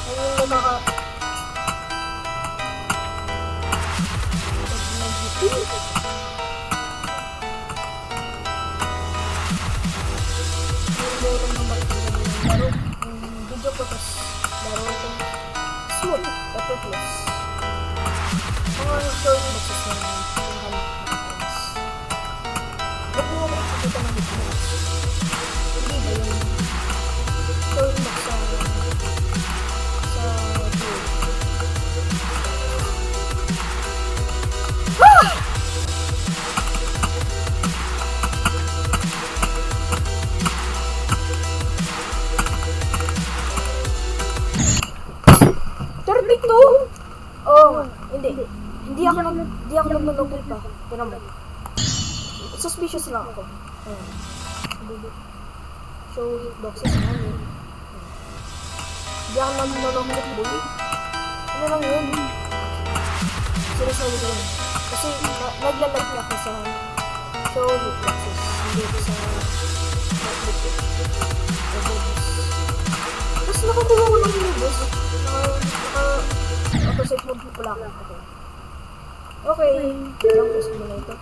Ayun yung laro video ko tas laro ko smooth effortless mga short boxes na yung kami ba't mo naman nakakita ng hitbox hindi ba yung short box sa game 32? Oh, hindi ako nag-login pa. Tignan mo. Suspicious lang ako. Show boxes namin. Hindi ako nag-login boy. Ano lang yun? Seriously ko lang. Kasi naglalag na ako sa show boxes. Hindi ko sa tapos nakakuha ko ng libos. Naka-auto-save mode ko pala ako. Okay. Ilang post mo na ito.